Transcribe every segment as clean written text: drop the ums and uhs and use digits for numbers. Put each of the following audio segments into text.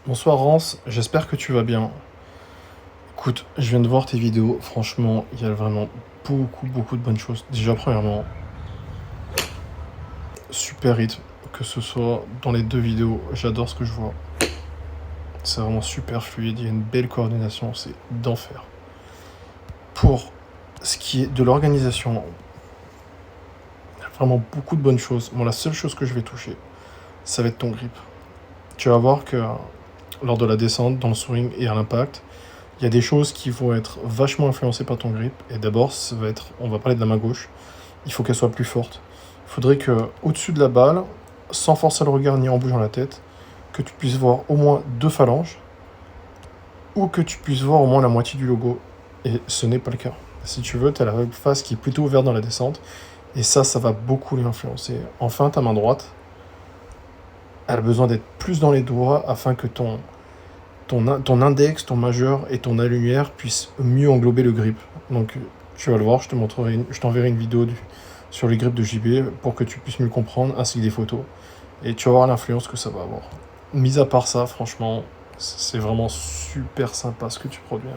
Bonsoir Rance, j'espère que tu vas bien. Écoute, je viens de voir tes vidéos, franchement, il y a vraiment beaucoup de bonnes choses. Déjà, premièrement, super rythme, que ce soit dans les deux vidéos, j'adore ce que je vois. C'est vraiment super fluide, il y a une belle coordination, c'est d'enfer. Pour ce qui est de l'organisation, il y a vraiment beaucoup de bonnes choses. Bon, la seule chose que je vais toucher, ça va être ton grip. Tu vas voir que lors de la descente, dans le swing et à l'impact, il y a des choses qui vont être vachement influencées par ton grip. Et d'abord, on va parler de la main gauche. Il faut qu'elle soit plus forte. Il faudrait que, au-dessus de la balle, sans forcer le regard ni en bougeant la tête, que tu puisses voir au moins deux phalanges, ou que tu puisses voir au moins la moitié du logo. Et ce n'est pas le cas. Si tu veux, tu as la face qui est plutôt ouverte dans la descente, et ça va beaucoup l'influencer. Enfin, ta main droite, elle a besoin d'être plus dans les doigts afin que ton index, ton majeur et ton annulaire puissent mieux englober le grip. Donc tu vas le voir, je t'enverrai une vidéo sur les grips de JB pour que tu puisses mieux comprendre, ainsi que des photos. Et tu vas voir l'influence que ça va avoir. Mis à part ça, franchement, c'est vraiment super sympa ce que tu produis.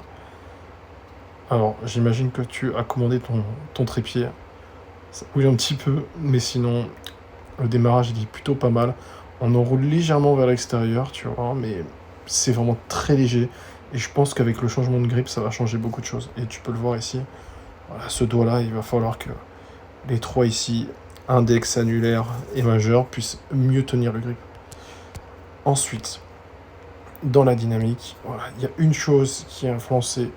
Alors, j'imagine que tu as commandé ton trépied. Ça bouge un petit peu, mais sinon, le démarrage il est plutôt pas mal. On enroule légèrement vers l'extérieur, tu vois, mais c'est vraiment très léger. Et je pense qu'avec le changement de grip, ça va changer beaucoup de choses. Et tu peux le voir ici. Voilà, ce doigt-là, il va falloir que les trois ici, index, annulaire et majeur, puissent mieux tenir le grip. Ensuite, dans la dynamique, voilà, il y a une chose qui est influencée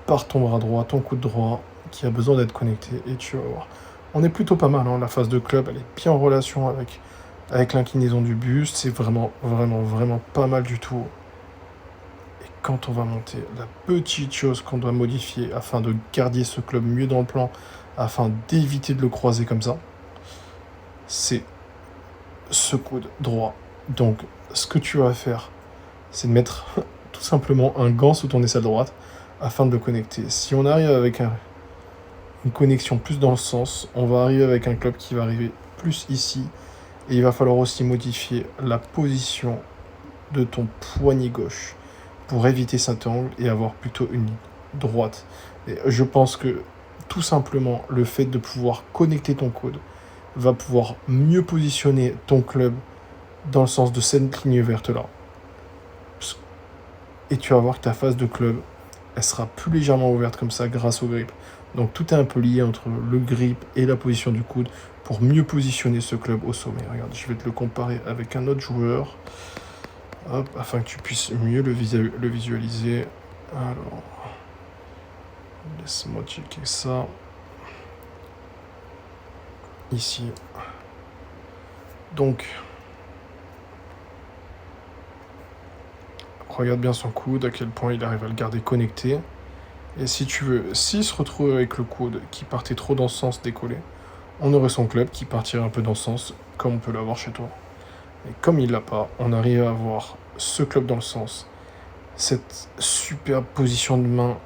par ton bras droit, ton coude droit, qui a besoin d'être connecté. Et tu vas voir. On est plutôt pas mal, hein. La phase de club, elle est bien en relation avec l'inclinaison du buste. C'est vraiment pas mal du tout. Et quand on va monter, la petite chose qu'on doit modifier afin de garder ce club mieux dans le plan, afin d'éviter de le croiser comme ça, c'est ce coude droit. Donc, ce que tu vas faire, c'est de mettre tout simplement un gant sous ton aisselle droite afin de le connecter. Si on arrive avec une connexion plus dans le sens, on va arriver avec un club qui va arriver plus ici. Et il va falloir aussi modifier la position de ton poignet gauche pour éviter cet angle et avoir plutôt une ligne droite. Et je pense que tout simplement le fait de pouvoir connecter ton coude va pouvoir mieux positionner ton club dans le sens de cette ligne verte là. Et tu vas voir que ta phase de club, elle sera plus légèrement ouverte comme ça grâce au grip. Donc tout est un peu lié entre le grip et la position du coude pour mieux positionner ce club au sommet. Regarde, je vais te le comparer avec un autre joueur. Hop, afin que tu puisses mieux le visualiser. Alors, laisse-moi checker ça. Ici. Donc, regarde bien son coude, à quel point il arrive à le garder connecté. Et si tu veux, s'il se retrouve avec le coude qui partait trop dans ce sens décollé, on aurait son club qui partirait un peu dans ce sens, comme on peut l'avoir chez toi. Et comme il l'a pas, on arrive à avoir ce club dans le sens, cette superbe position de main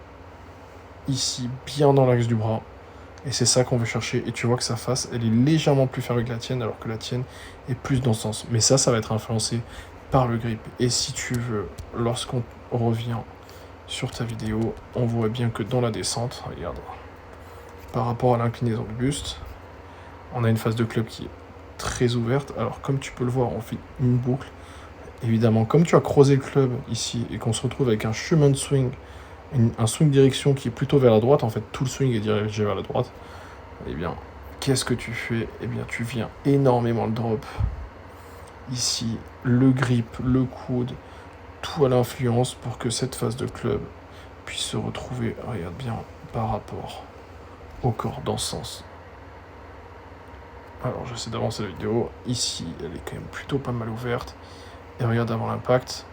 ici, bien dans l'axe du bras. Et c'est ça qu'on veut chercher. Et tu vois que sa face, elle est légèrement plus fermée que la tienne, alors que la tienne est plus dans ce sens. Mais ça va être influencé par le grip. Et si tu veux, lorsqu'on revient sur ta vidéo, on voit bien que dans la descente, regarde, par rapport à l'inclinaison du buste, on a une phase de club qui est très ouverte. Alors comme tu peux le voir, on fait une boucle. Évidemment, comme tu as creusé le club ici et qu'on se retrouve avec un chemin de swing, un swing direction qui est plutôt vers la droite, en fait tout le swing est dirigé vers la droite, eh bien, qu'est-ce que tu fais? Eh bien, tu viens énormément le drop. Ici, le grip, le coude, tout à l'influence pour que cette phase de club puisse se retrouver, regarde bien, par rapport au corps dans ce sens. Alors, j'essaie d'avancer la vidéo. Ici, elle est quand même plutôt pas mal ouverte. Et regarde avant l'impact,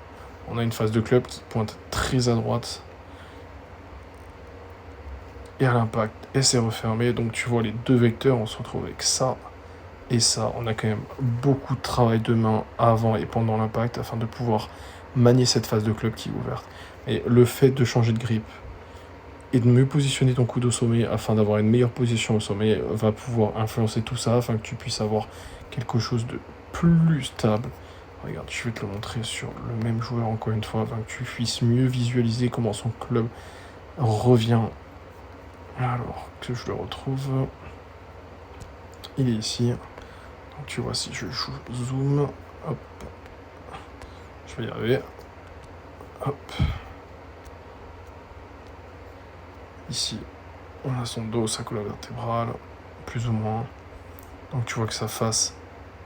on a une phase de club qui pointe très à droite. Et à l'impact, et c'est refermé. Donc tu vois les deux vecteurs, on se retrouve avec ça et ça. On a quand même beaucoup de travail de main avant et pendant l'impact afin de pouvoir manier cette phase de club qui est ouverte. Et le fait de changer de grip et de mieux positionner ton coude au sommet afin d'avoir une meilleure position au sommet va pouvoir influencer tout ça afin que tu puisses avoir quelque chose de plus stable. Regarde, je vais te le montrer sur le même joueur encore une fois, afin que tu puisses mieux visualiser comment son club revient. Alors, que je le retrouve. Il est ici. Donc, tu vois, si je zoom, hop, je vais y arriver. Hop. Ici, on a son dos, sa colonne vertébrale, plus ou moins. Donc tu vois que sa face,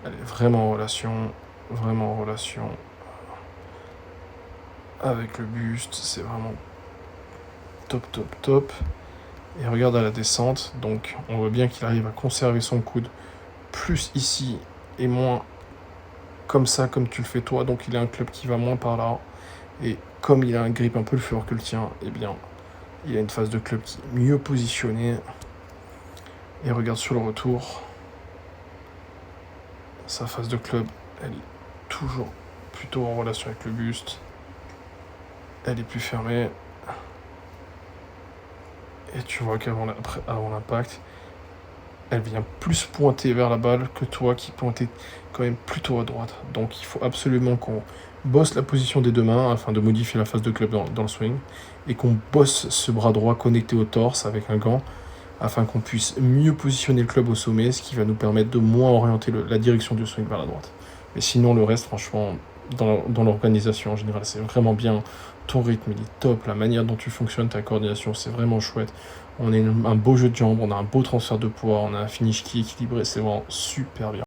elle est vraiment en relation avec le buste. C'est vraiment top, top, top. Et regarde à la descente, donc on voit bien qu'il arrive à conserver son coude plus ici et moins comme ça, comme tu le fais toi. Donc il a un club qui va moins par là. Et comme il a un grip un peu plus fort que le tien, eh bien, il a une phase de club qui est mieux positionnée. Et regarde sur le retour. Sa phase de club, elle est toujours plutôt en relation avec le buste. Elle est plus fermée. Et tu vois qu'avant l'impact, elle vient plus pointer vers la balle que toi qui pointais quand même plutôt à droite. Donc il faut absolument qu'on bosse la position des deux mains afin de modifier la phase de club dans le swing. Et qu'on bosse ce bras droit connecté au torse avec un gant afin qu'on puisse mieux positionner le club au sommet, ce qui va nous permettre de moins orienter la direction du swing vers la droite. Mais sinon, le reste, franchement, dans l'organisation en général, c'est vraiment bien. Ton rythme, il est top. La manière dont tu fonctionnes, ta coordination, c'est vraiment chouette. On a un beau jeu de jambes, on a un beau transfert de poids, on a un finish qui est équilibré, c'est vraiment super bien.